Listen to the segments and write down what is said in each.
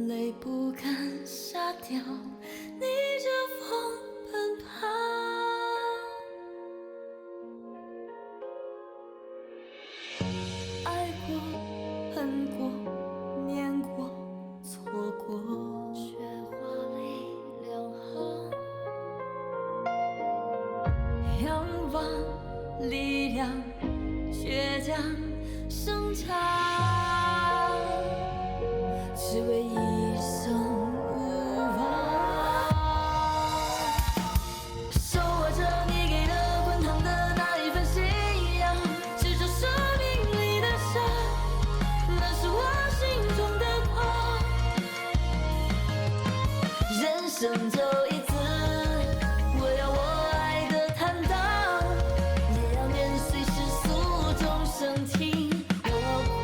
泪不敢下掉，逆着风奔跑。爱过，恨过，念过，错过，雪花里两行。仰望力量，倔强生长，只为一生无望。手握着你给的滚烫的那一份信仰，执着生命里的伤，那是我心中的光。人生走一次，我要我爱的坦荡，也要面随世俗众生听我狂。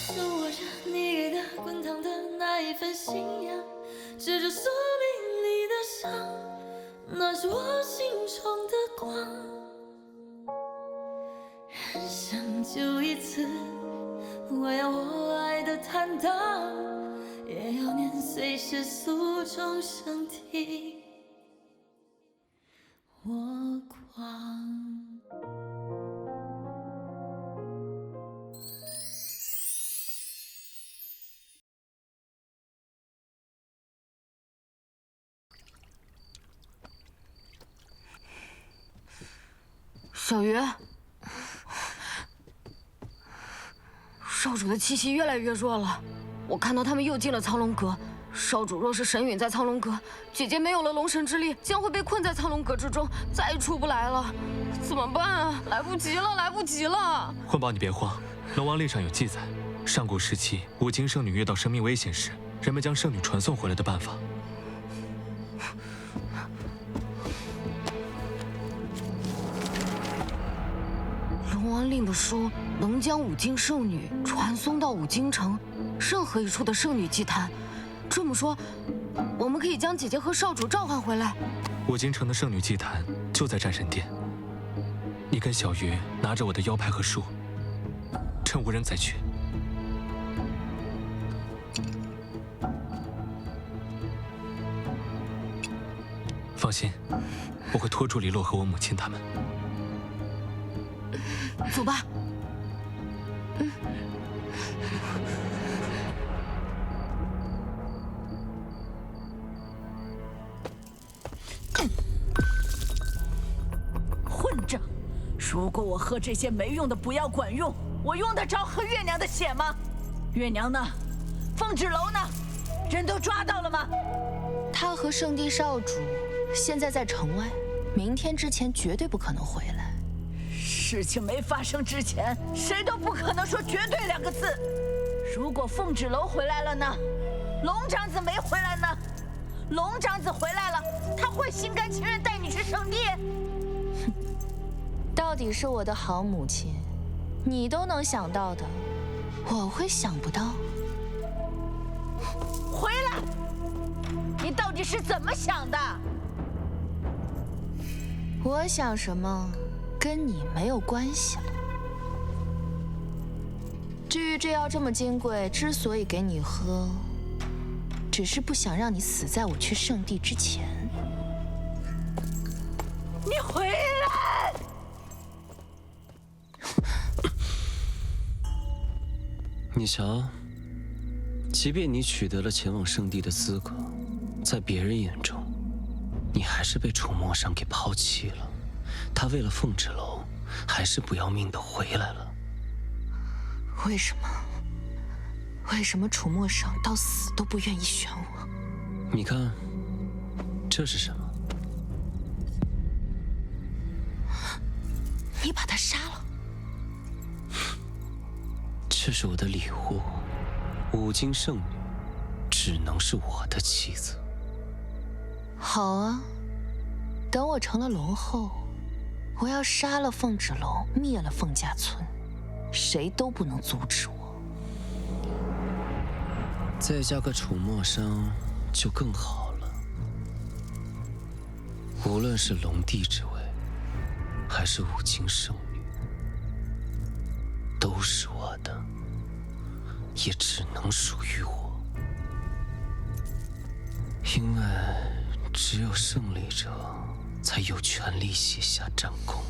手握着你给的滚烫的那一份信仰，执着生命里的伤，那是我心中的光。人生就一次，我要我爱的坦荡，也要年岁世俗众生听我狂。小鱼，少主的气息越来越弱了。我看到他们又进了苍龙阁。少主若是神陨在苍龙阁，姐姐没有了龙神之力，将会被困在苍龙阁之中，再出不来了。怎么办啊？来不及了，来不及了！混宝，你别慌，龙王令上有记载，上古时期五经圣女遇到生命危险时，人们将圣女传送回来的办法。龙王令的说能将五经圣女传送到五经城任何一处的圣女祭坛。这么说，我们可以将姐姐和少主召唤回来。五经城的圣女祭坛就在战神殿，你跟小鱼拿着我的腰牌和书，趁无人再去。放心，我会拖住李洛和我母亲他们。走吧。混账！如果我喝这些没用的不药管用，我用得着喝月娘的血吗？月娘呢？凤芷楼呢？人都抓到了吗？他和圣地少主现在在城外，明天之前绝对不可能回来。事情没发生之前，谁都不可能说绝对2个字。如果凤芷楼回来了呢？龙长子没回来呢？龙长子回来了，他会心甘情愿带你去圣地？到底是我的好母亲，你都能想到的，我会想不到。回来！你到底是怎么想的？我想什么，跟你没有关系了。至于这药这么金贵，之所以给你喝，只是不想让你死在我去圣地之前。你回来！你瞧，即便你取得了前往圣地的资格，在别人眼中，你还是被楚墨商给抛弃了。他为了凤芷楼，还是不要命的回来了。为什么？为什么楚墨商到死都不愿意选我？你看，这是什么？你把他杀了？这是我的礼物，五经圣女只能是我的妻子。好啊，等我成了龙后，我要杀了凤芷楼，灭了凤家村，谁都不能阻止我。再加个楚墨商就更好了。无论是龙帝之位，还是五经圣女，都是我的，也只能属于我。因为只有胜利者才有权利写下战功。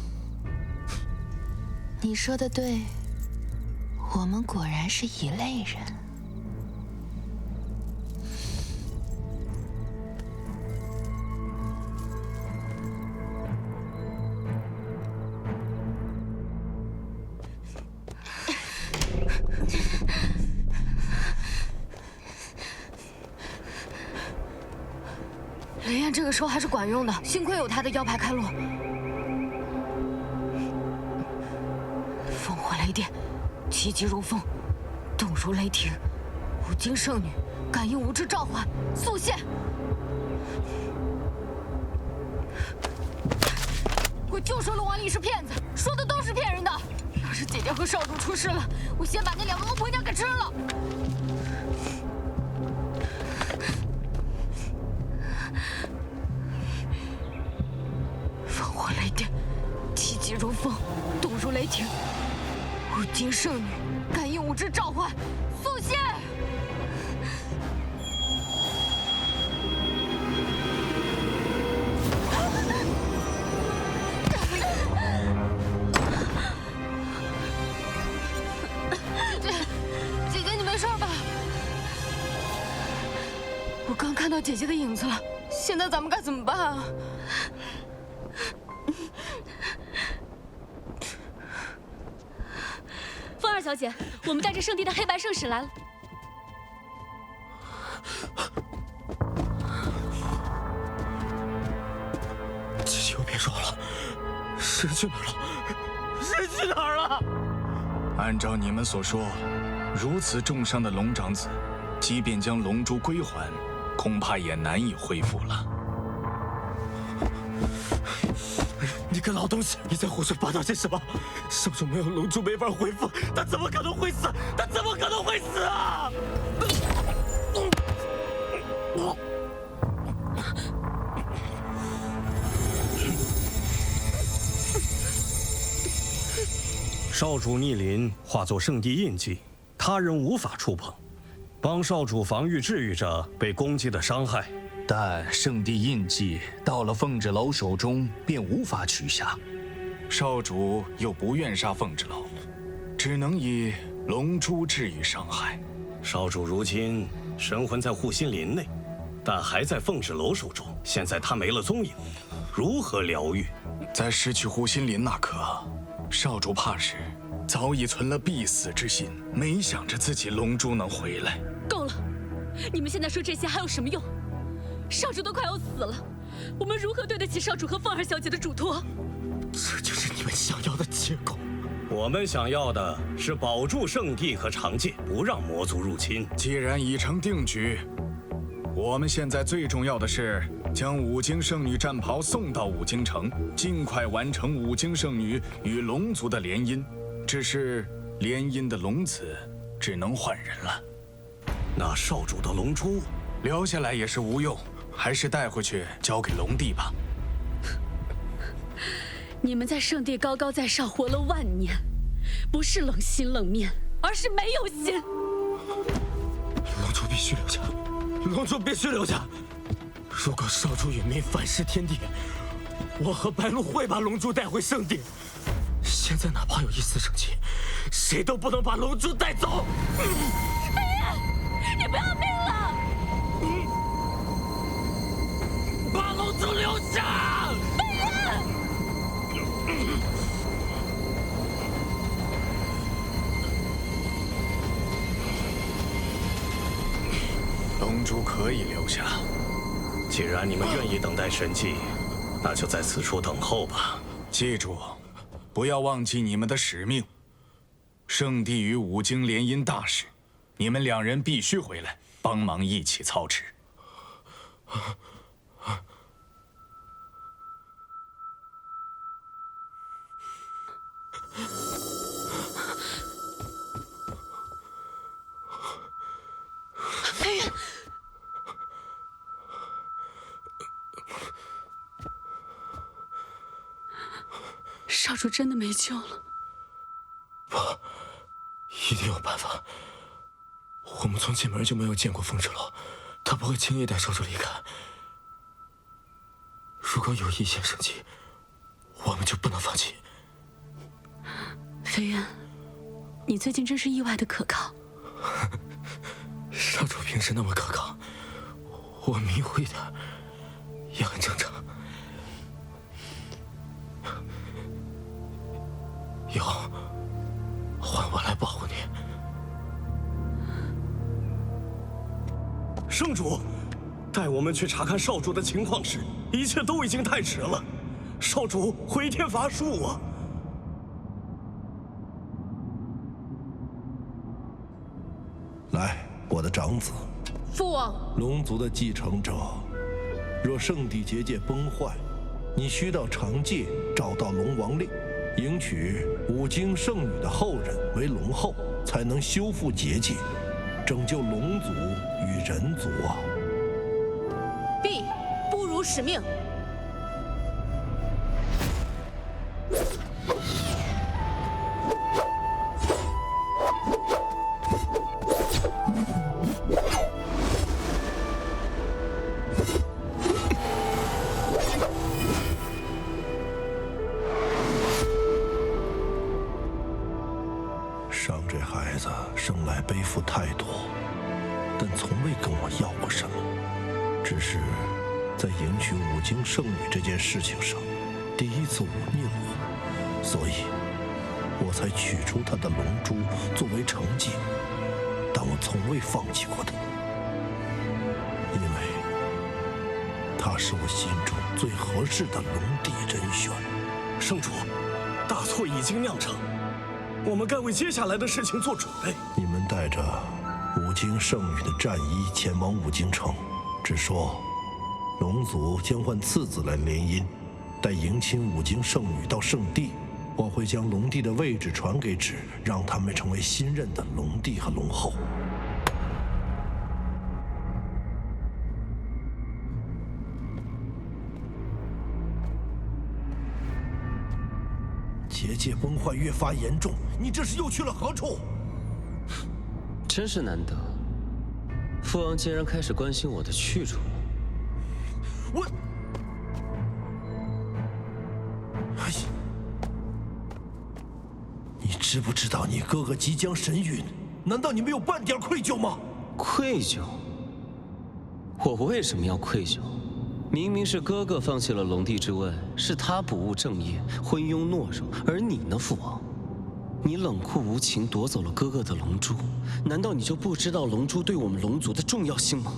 你说的对，我们果然是一类人。雷焰这个时候还是管用的，幸亏有他的腰牌开路。烽火雷电，气急如风，动如雷霆，五经圣女，感应无知召唤，速现！我就说龙王丽是骗子，说的都是骗人的。要是姐姐和少主出事了，我先把那两个恶婆娘给吃了。烽火雷电，气急如风，动如雷霆。五经圣女，感应无知召唤，速现！姐姐，你没事吧？我刚看到姐姐的影子了，现在咱们该怎么办啊？风儿小姐，我们带着圣地的黑白圣使来了。姐姐又变弱了，神去哪儿了？神去哪儿了？按照你们所说，如此重伤的龙长子，即便将龙珠归还，恐怕也难以恢复了。你个老东西，你在胡说八道些什么？少主没有龙珠没法恢复，他怎么可能会死？他怎么可能会死啊？少主逆鳞化作圣地印记，他人无法触碰。帮少主防御治愈着被攻击的伤害。但圣地印记到了凤豸楼手中便无法取下，少主又不愿杀凤豸楼，只能以龙珠治愈伤害。少主如今神魂在护心林内，但还在凤豸楼手中。现在他没了踪影，如何疗愈？在失去护心林那刻，少主怕是早已存了必死之心，没想着自己龙珠能回来。够了，你们现在说这些还有什么用？少主都快要死了，我们如何对得起少主和凤儿小姐的嘱托？这就是你们想要的结果。我们想要的是保住圣地和长界，不让魔族入侵。既然已成定局，我们现在最重要的是将五经圣女战袍送到五经城，尽快完成五经圣女与龙族的联姻。只是联姻的龙子只能换人了。那少主的龙珠留下来也是无用，还是带回去交给龙帝吧。你们在圣地高高在上活了万年，不是冷心冷面，而是没有心。龙珠必须留下，龙珠必须留下。如果少主殒命反噬天地，我和白鹿会把龙珠带回圣地。现在哪怕有一丝生机，谁都不能把龙珠带走。你不要命了！把龙珠留下！龙珠可以留下。既然你们愿意等待神迹，那就在此处等候吧。记住，不要忘记你们的使命。圣地与五经联姻大事，你们两人必须回来帮忙一起操持。少主真的没救了。不，一定有办法。我们从进门就没有见过风之楼，他不会轻易带少主离开。如果有一线生机，我们就不能放弃。飞渊，你最近真是意外的可靠。少主平时那么可靠，我迷糊一点也很正常。以后换我来保护你。圣主，带我们去查看少主的情况时，一切都已经太迟了。少主回天乏术啊！来，我的长子，父王，龙族的继承者。若圣地结界崩坏，你需到长界找到龙王令，迎娶五经圣女的后人为龙后，才能修复结界，拯救龙族与人族啊！必不辱使命。上这孩子生来背负太多，但从未跟我要过什么，只是在迎娶五经圣女这件事情上，第一次忤逆了我，所以我才取出她的龙珠作为惩戒，但我从未放弃过她，因为她是我心中最合适的龙帝人选。圣主，大错已经酿成，我们该为接下来的事情做准备。你们带着五经圣女的战衣前往五经城，只说龙族将换次子来联姻，待迎亲五经圣女到圣地，我会将龙帝的位置传给芷，让他们成为新任的龙帝和龙后。结界崩坏越发严重，你这是又去了何处？真是难得，父王竟然开始关心我的去处了。我，哎呀，你知不知道你哥哥即将神陨？难道你没有半点愧疚吗？愧疚？我为什么要愧疚？明明是哥哥放弃了龙帝之位，是他不务正业，昏庸懦弱，而你呢，父王？你冷酷无情，夺走了哥哥的龙珠，难道你就不知道龙珠对我们龙族的重要性吗？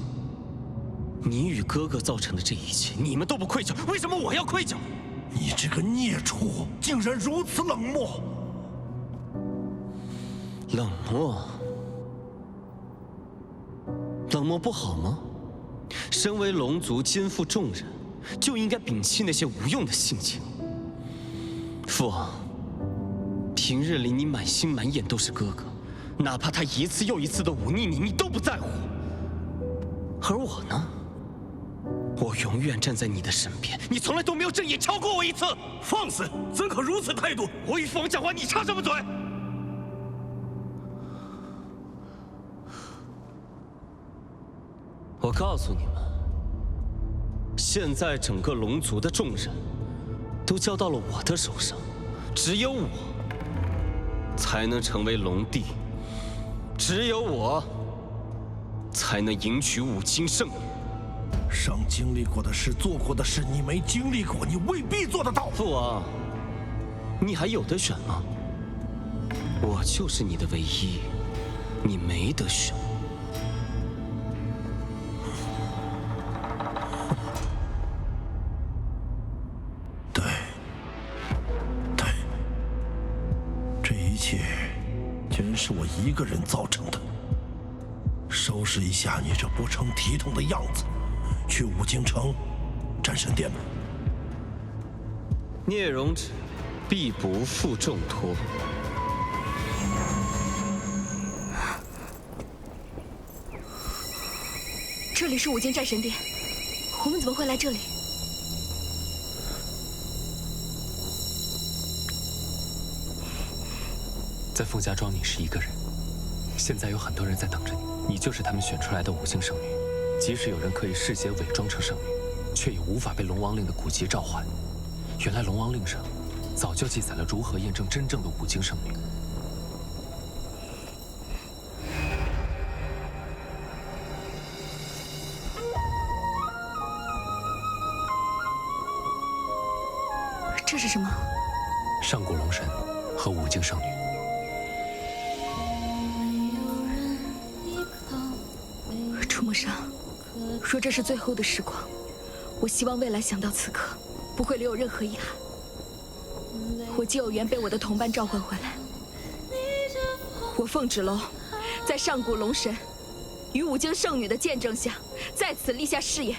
你与哥哥造成的这一切，你们都不愧疚，为什么我要愧疚？你这个孽畜，竟然如此冷漠！冷漠？冷漠不好吗？身为龙族肩负重任，就应该摒弃那些无用的性情。父王，平日里你满心满眼都是哥哥，哪怕他一次又一次的忤逆你，你都不在乎。而我呢？我永远站在你的身边，你从来都没有正眼瞧过我一次。放肆！怎可如此态度？我与父王讲话，你插什么嘴？我告诉你们，现在整个龙族的重任都交到了我的手上，只有我才能成为龙帝，只有我才能迎娶五经圣女。上经历过的事、做过的事，你没经历过，你未必做得到。父王，你还有得选吗？我就是你的唯一，你没得选。全是我一个人造成的。收拾一下你这不成体统的样子，去五经城战神殿吧。聂荣芷必不负重托。这里是五经战神殿，我们怎么会来这里？在凤家庄，你是一个人，现在有很多人在等着你，你就是他们选出来的5星圣女。即使有人可以事先伪装成圣女，却也无法被龙王令的古籍召唤。原来龙王令上早就记载了如何验证真正的5星圣女。这是什么？上古龙神和5星圣女。楚墨生，若这是最后的时光，我希望未来想到此刻，不会留有任何遗憾。我既有缘被我的同伴召唤回来，我凤芷楼在上古龙神与5星圣女的见证下，在此立下誓言：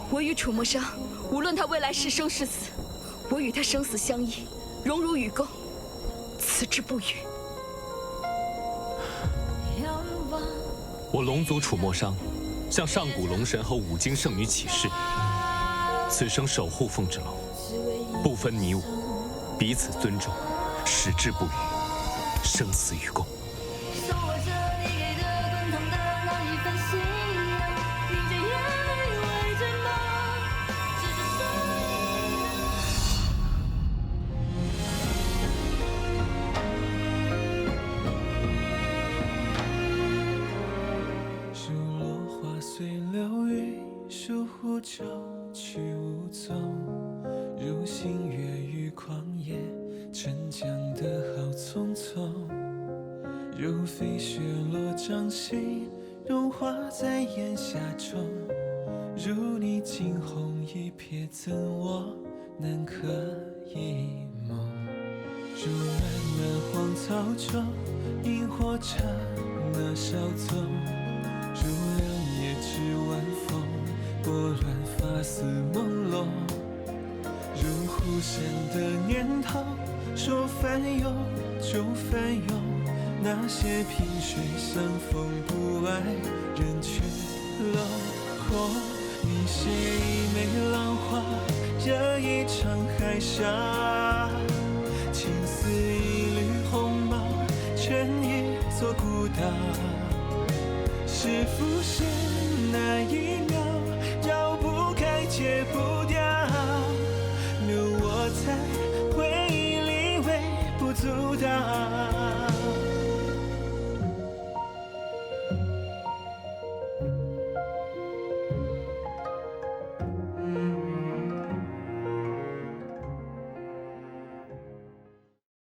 我与楚墨生，无论他未来是生是死，我与他生死相依，荣辱与共，此之不渝。我龙族楚墨商，向上古龙神和5星圣女起誓，此生守护凤芷楼，不分你我，彼此尊重，矢志不渝，生死与共。手握着你给的滚烫的那一份信仰，迎着眼泪为追梦，执着树落花随流雨，疏忽就去无踪。如星月于旷野，沉江的好匆匆。如飞雪落掌心，融化在檐下中。如你惊鸿一瞥，怎我能可一梦？如漫漫荒草中，萤火刹那稍纵。如两夜之晚风，拨乱发丝朦胧。如忽闪的念头，说翻涌就翻涌。那些萍水相逢不爱，人去楼空。你是一枚浪花，这一场海峡。情似一缕鸿毛，成一座孤岛。是浮现那一秒，绕不开戒不掉。留我在回忆里微不足道。